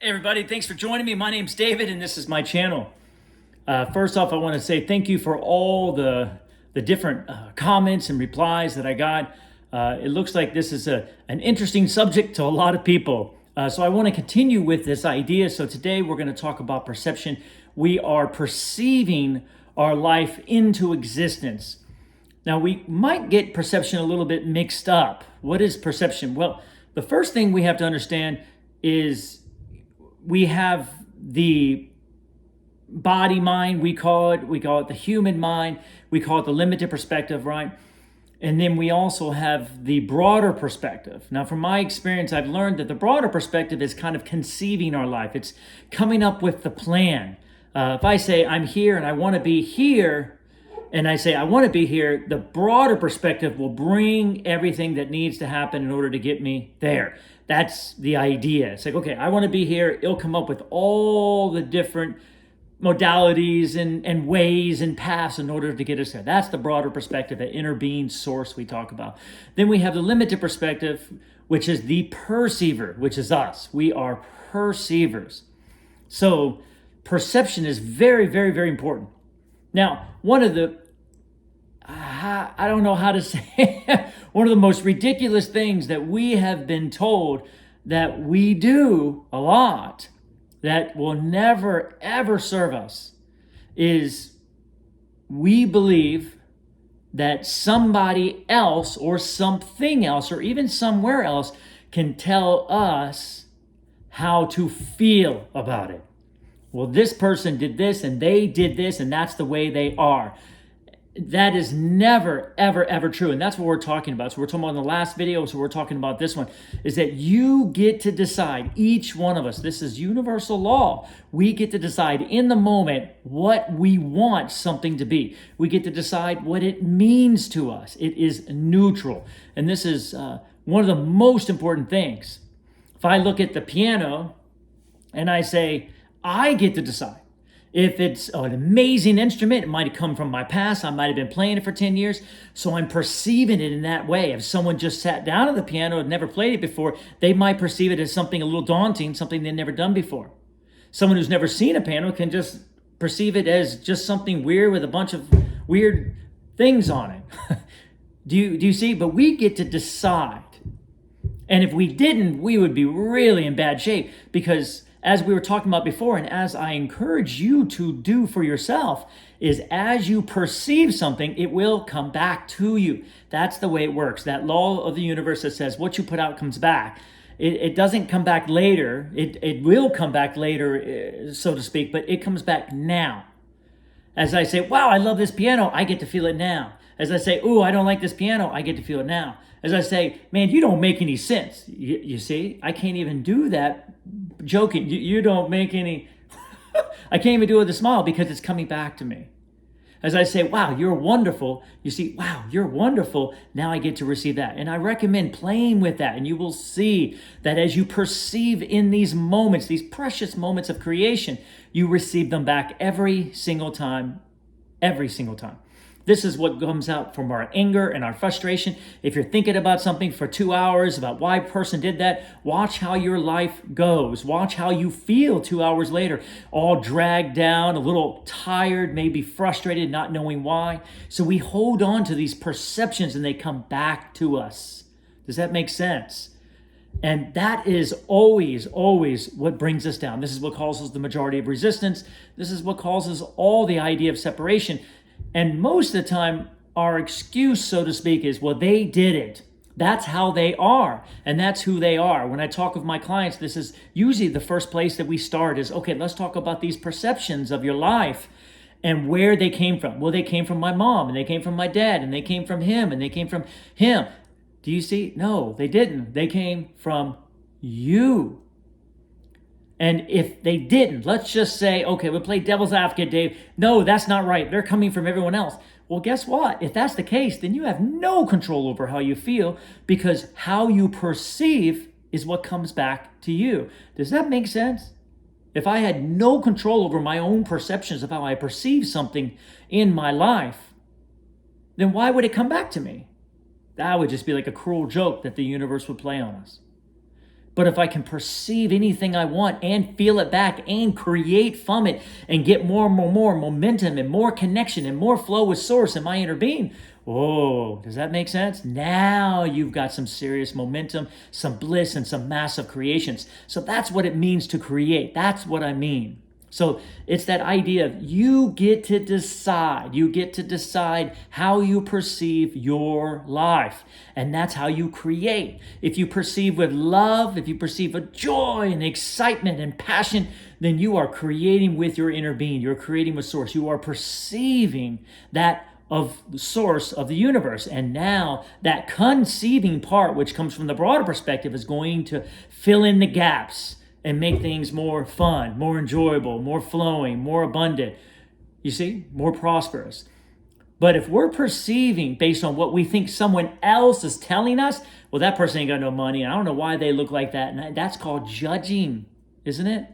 Hey everybody, thanks for joining me. My name's David and this is my channel. First off, I want to say thank you for all the different comments and replies that I got. It looks like this is an interesting subject to a lot of people. So I want to continue with this idea. So today we're going to talk about perception. We are perceiving our life into existence. Now we might get perception a little bit mixed up. What is perception? Well, the first thing we have to understand is we have the body mind, we call it the human mind, we call it the limited perspective, right? And then we also have the broader perspective. Now, from my experience, I've learned that the broader perspective is kind of conceiving our life. It's coming up with the plan. If I say I'm here and I want to be here, and I say I want to be here, the broader perspective will bring everything that needs to happen in order to get me there. That's the idea. It's like, okay, I want to be here. It'll come up with all the different modalities and ways and paths in order to get us there. That's the broader perspective, that inner being source we talk about. Then we have the limited perspective, which is the perceiver, which is us. We are perceivers. So perception is very, very, very important. Now, one of the, I don't know how to say, one of the most ridiculous things that we have been told that we do a lot that will never, ever serve us is we believe that somebody else or something else or even somewhere else can tell us how to feel about it. Well, this person did this and they did this and that's the way they are. That is never, ever, ever true. And that's what we're talking about. So we're talking about in the last video, so we're talking about this one, is that you get to decide, each one of us, this is universal law. We get to decide in the moment what we want something to be. We get to decide what it means to us. It is neutral. And this is one of the most important things. If I look at the piano and I say, I get to decide. If it's an amazing instrument, it might have come from my past. I might have been playing it for 10 years. So I'm perceiving it in that way. If someone just sat down at the piano and never played it before, they might perceive it as something a little daunting, something they've never done before. Someone who's never seen a piano can just perceive it as just something weird with a bunch of weird things on it. Do you see? But we get to decide. And if we didn't, we would be really in bad shape, because as we were talking about before, and as I encourage you to do for yourself, is as you perceive something, it will come back to you. That's the way it works. That law of the universe that says what you put out comes back. It doesn't come back later. It will come back later, so to speak, but it comes back now. As I say, wow, I love this piano, I get to feel it now. As I say, ooh, I don't like this piano, I get to feel it now. As I say, man, you don't make any sense. You see, I can't even do that joking. You don't make any, I can't even do it with a smile because it's coming back to me. As I say, wow, you're wonderful. You see, wow, you're wonderful. Now I get to receive that. And I recommend playing with that. And you will see that as you perceive in these moments, these precious moments of creation, you receive them back every single time, every single time. This is what comes out from our anger and our frustration. If you're thinking about something for 2 hours, about why a person did that, watch how your life goes. Watch how you feel 2 hours later, all dragged down, a little tired, maybe frustrated, not knowing why. So we hold on to these perceptions and they come back to us. Does that make sense? And that is always, always what brings us down. This is what causes the majority of resistance. This is what causes all the idea of separation. And most of the time, our excuse, so to speak, is, well, they did it. That's how they are. And that's who they are. When I talk with my clients, this is usually the first place that we start is, okay, let's talk about these perceptions of your life and where they came from. Well, they came from my mom, and they came from my dad, and they came from him, and they came from him. Do you see? No, they didn't. They came from you. And if they didn't, let's just say, okay, we'll play devil's advocate, Dave. No, that's not right. They're coming from everyone else. Well, guess what? If that's the case, then you have no control over how you feel, because how you perceive is what comes back to you. Does that make sense? If I had no control over my own perceptions of how I perceive something in my life, then why would it come back to me? That would just be like a cruel joke that the universe would play on us. But if I can perceive anything I want and feel it back and create from it and get more and more momentum and more connection and more flow with source in my inner being, whoa, does that make sense? Now you've got some serious momentum, some bliss, and some massive creations. So that's what it means to create. That's what I mean. So it's that idea of you get to decide. You get to decide how you perceive your life. And that's how you create. If you perceive with love, if you perceive with joy and excitement and passion, then you are creating with your inner being. You're creating with source. You are perceiving that of the source of the universe. And now that conceiving part, which comes from the broader perspective, is going to fill in the gaps and make things more fun, more enjoyable, more flowing, more abundant, you see, more prosperous. But if we're perceiving based on what we think someone else is telling us, well, that person ain't got no money, and I don't know why they look like that. And that's called judging, isn't it?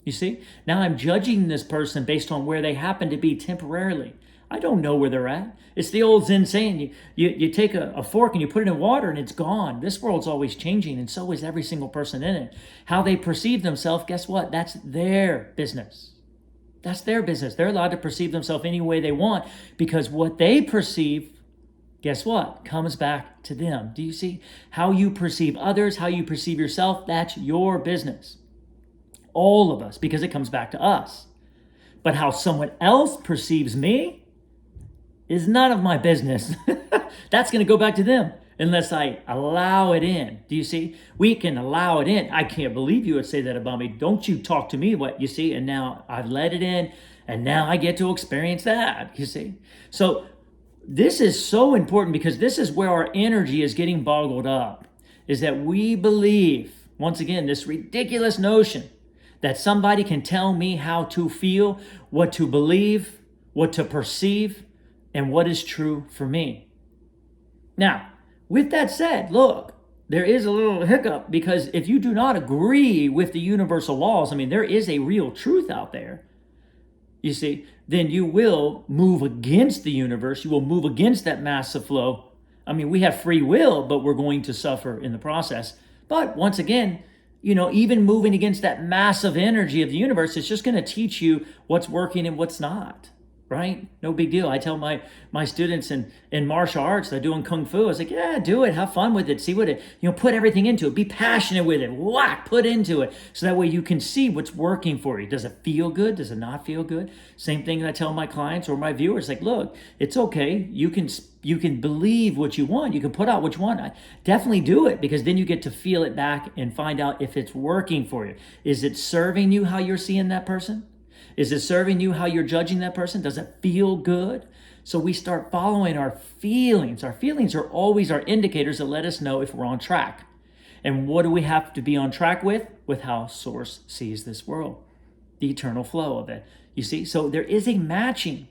You see, now I'm judging this person based on where they happen to be temporarily. I don't know where they're at. It's the old Zen saying, you take a fork and you put it in water and it's gone. This world's always changing, and so is every single person in it. How they perceive themselves, guess what? That's their business. That's their business. They're allowed to perceive themselves any way they want, because what they perceive, guess what? Comes back to them. Do you see? How you perceive others, how you perceive yourself, that's your business. All of us, because it comes back to us. But how someone else perceives me is none of my business. That's going to go back to them unless I allow it in. Do you see? We can allow it in. I can't believe you would say that about me. Don't you talk to me, what you see? And now I've let it in, and now I get to experience that, you see? So this is so important, because this is where our energy is getting boggled up, is that we believe, once again, this ridiculous notion that somebody can tell me how to feel, what to believe, what to perceive, and what is true for me. Now, with that said, look, there is a little hiccup, because if you do not agree with the universal laws, I mean, there is a real truth out there, you see, then you will move against the universe. You will move against that massive flow. I mean, we have free will, but we're going to suffer in the process. But once again, you know, even moving against that massive energy of the universe, it's just going to teach you what's working and what's not. Right? No big deal. I tell my students in martial arts, they're doing Kung Fu. I was like, yeah, do it. Have fun with it. See what it, put everything into it. Be passionate with it. Whack, put into it. So that way you can see what's working for you. Does it feel good? Does it not feel good? Same thing that I tell my clients or my viewers, like, look, it's okay. You can believe what you want. You can put out what you want. Definitely do it, because then you get to feel it back and find out if it's working for you. Is it serving you how you're seeing that person? Is it serving you how you're judging that person? Does it feel good? So we start following our feelings. Our feelings are always our indicators that let us know if we're on track. And what do we have to be on track with? With how Source sees this world, the eternal flow of it. You see, so there is a matching.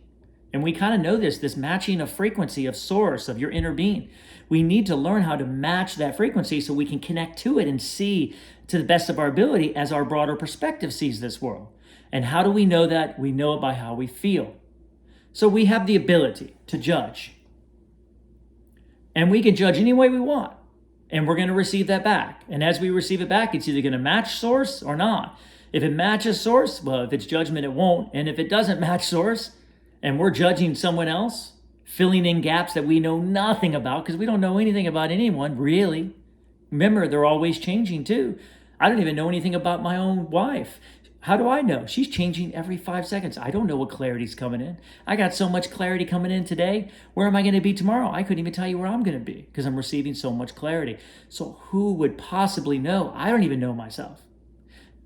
And we kind of know this matching of frequency of Source, of your inner being. We need to learn how to match that frequency so we can connect to it and see to the best of our ability as our broader perspective sees this world. And how do we know that? We know it by how we feel. So we have the ability to judge. And we can judge any way we want. And we're going to receive that back. And as we receive it back, it's either going to match Source or not. If it matches Source, well, if it's judgment, it won't. And if it doesn't match Source, and we're judging someone else, filling in gaps that we know nothing about, because we don't know anything about anyone, really. Remember, they're always changing too. I don't even know anything about my own wife. How do I know? She's changing every 5 seconds. I don't know what clarity's coming in. I got so much clarity coming in today. Where am I going to be tomorrow? I couldn't even tell you where I'm going to be, because I'm receiving so much clarity. So who would possibly know? I don't even know myself.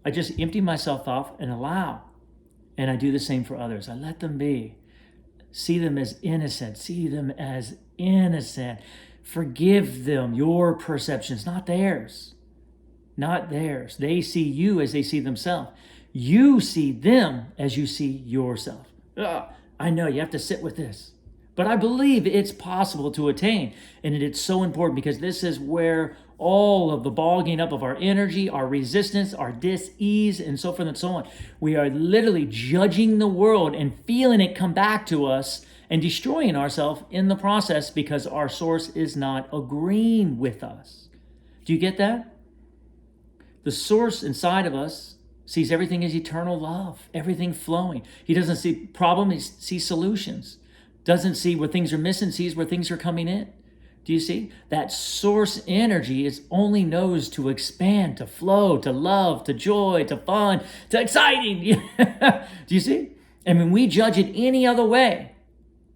I just empty myself off and allow. And I do the same for others. I let them be. See them as innocent. See them as innocent. Forgive them your perceptions, not theirs. Not theirs. They see you as they see themselves. You see them as you see yourself. I know you have to sit with this, but I believe it's possible to attain. And it's so important, because this is where all of the bogging up of our energy, our resistance, our dis-ease, and so forth and so on. We are literally judging the world and feeling it come back to us and destroying ourselves in the process, because our Source is not agreeing with us. Do you get that? The source inside of us sees everything as eternal love, everything flowing. He doesn't see problems, he sees solutions. Doesn't see where things are missing, sees where things are coming in. Do you see? That source energy is only knows to expand, to flow, to love, to joy, to fun, to exciting. Do you see? And when we judge it any other way,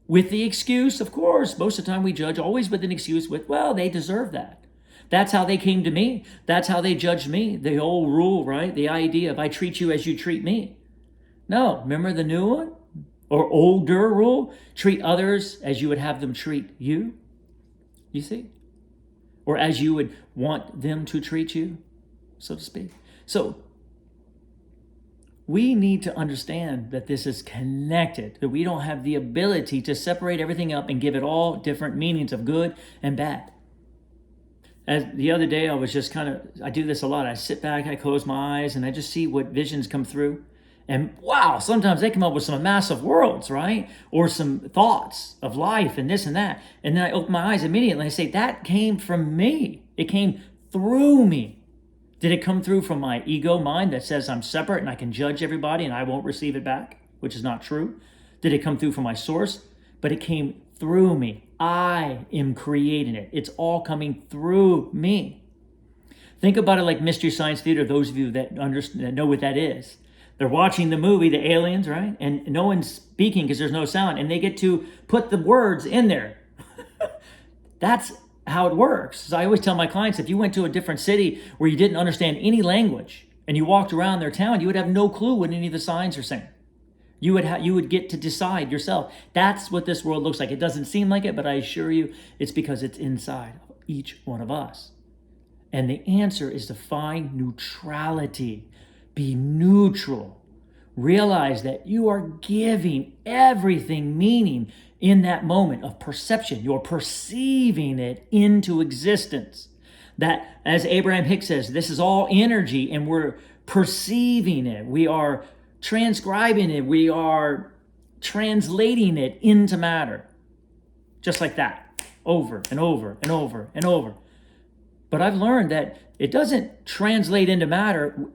with the excuse, of course, most of the time we judge always with an excuse with, well, they deserve that. That's how they came to me. That's how they judged me. The old rule, right? The idea of I treat you as you treat me. No, remember the new one? Or older rule? Treat others as you would have them treat you. You see? Or as you would want them to treat you, so to speak. So we need to understand that this is connected, that we don't have the ability to separate everything up and give it all different meanings of good and bad. As the other day, I was just I do this a lot. I sit back, I close my eyes, and I just see what visions come through. And wow, sometimes they come up with some massive worlds, right? Or some thoughts of life and this and that. And then I open my eyes immediately and I say, that came from me. It came through me. Did it come through from my ego mind that says I'm separate and I can judge everybody and I won't receive it back, which is not true? Did it come through from my source? But it came through me. I am creating it. It's all coming through me. Think about it like Mystery Science Theater, those of you that understand, that know what that is. They're watching the movie, the aliens, right? And no one's speaking because there's no sound. And they get to put the words in there. That's how it works. So I always tell my clients, if you went to a different city where you didn't understand any language and you walked around their town, you would have no clue what any of the signs are saying. You would get to decide yourself. That's what this world looks like. It doesn't seem like it, but I assure you, it's because it's inside of each one of us. And the answer is to find neutrality. Be neutral. Realize that you are giving everything meaning in that moment of perception. You're perceiving it into existence. That, as Abraham Hicks says, this is all energy and we're perceiving it. We are transcribing it. We are translating it into matter. Just like that. Over and over and over and over. But I've learned that it doesn't translate into matter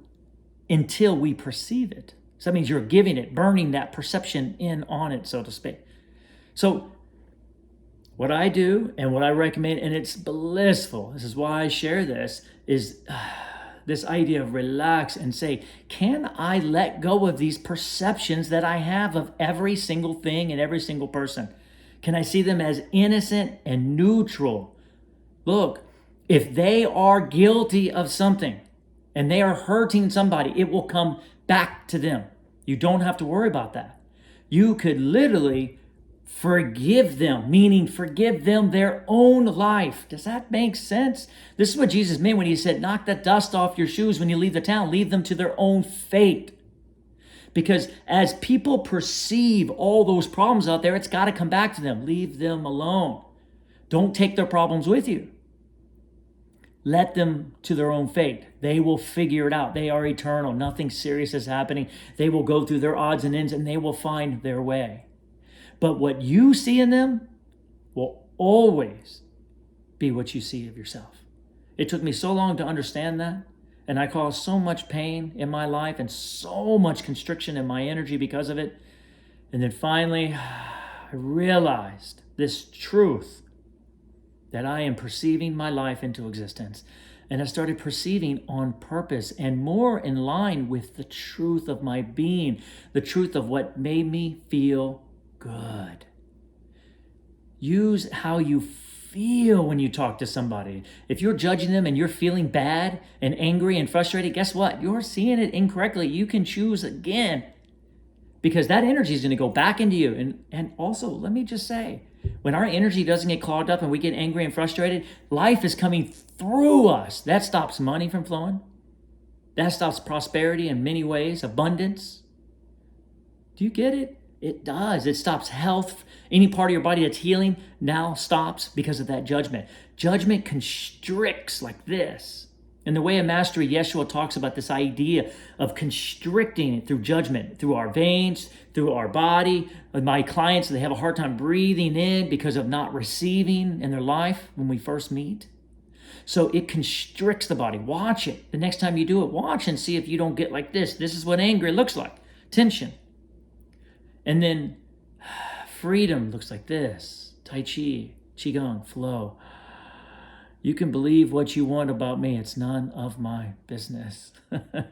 until we perceive it. So that means you're giving it, burning that perception in on it, so to speak. So what I do and what I recommend, and it's blissful, this is why I share this, is this idea of relax and say, can I let go of these perceptions that I have of every single thing and every single person? Can I see them as innocent and neutral? Look, if they are guilty of something, and they are hurting somebody, it will come back to them. You don't have to worry about that. You could literally forgive them, meaning forgive them their own life. Does that make sense? This is what Jesus meant when he said, knock the dust off your shoes when you leave the town. Leave them to their own fate. Because as people perceive all those problems out there, it's got to come back to them. Leave them alone. Don't take their problems with you. Let them to their own fate. They will figure it out. They are eternal. Nothing serious is happening. They will go through their odds and ends and they will find their way. But what you see in them will always be what you see of yourself. It took me so long to understand that. And I caused so much pain in my life and so much constriction in my energy because of it. And then finally, I realized this truth that I am perceiving my life into existence. And I started perceiving on purpose and more in line with the truth of my being, the truth of what made me feel good. Use how you feel when you talk to somebody. If you're judging them and you're feeling bad and angry and frustrated, guess what? You're seeing it incorrectly. You can choose again because that energy is going to go back into you. And also, let me just say, when our energy doesn't get clogged up and we get angry and frustrated, life is coming through us. That stops money from flowing. That stops prosperity in many ways, abundance. Do you get it? It does. It stops health. Any part of your body that's healing now stops because of that judgment. Judgment constricts like this. And the way of mastery, Yeshua talks about this idea of constricting it through judgment, through our veins, through our body. With my clients, they have a hard time breathing in because of not receiving in their life when we first meet. So it constricts the body. Watch it. The next time you do it, watch and see if you don't get like this. This is what anger looks like. Tension. And then freedom looks like this. Tai Chi, Qigong, flow. You can believe what you want about me. It's none of my business.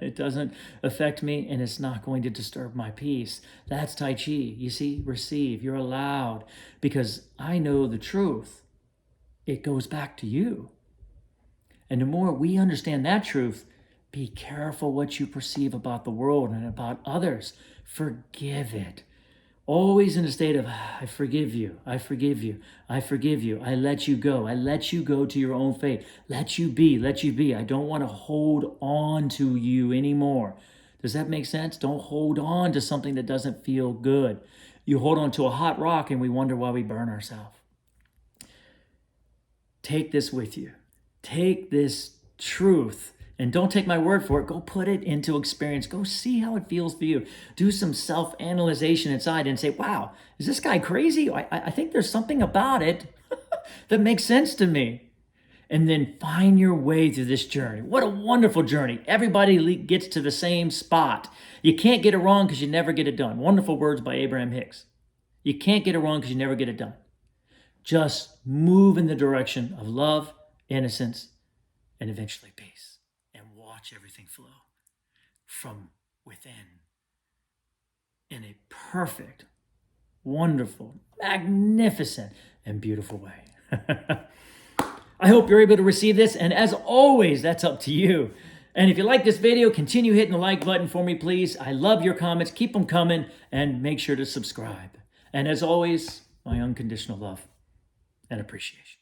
It doesn't affect me, and it's not going to disturb my peace. That's Tai Chi. You see, receive. You're allowed, because I know the truth. It goes back to you. And the more we understand that truth, be careful what you perceive about the world and about others. Forgive it. Always in a state of, I forgive you, I forgive you, I forgive you, I let you go. I let you go to your own fate. Let you be, let you be. I don't want to hold on to you anymore. Does that make sense? Don't hold on to something that doesn't feel good. You hold on to a hot rock and we wonder why we burn ourselves. Take this with you. Take this truth. And don't take my word for it. Go put it into experience. Go see how it feels for you. Do some self-analyzation inside and say, wow, is this guy crazy? I think there's something about it that makes sense to me. And then find your way through this journey. What a wonderful journey. Everybody gets to the same spot. You can't get it wrong because you never get it done. Wonderful words by Abraham Hicks. You can't get it wrong because you never get it done. Just move in the direction of love, innocence, and eventually peace. Watch everything flow from within in a perfect, wonderful, magnificent, and beautiful way. I hope you're able to receive this. And as always, that's up to you. And if you like this video, continue hitting the like button for me, please. I love your comments. Keep them coming, and make sure to subscribe. And as always, my unconditional love and appreciation.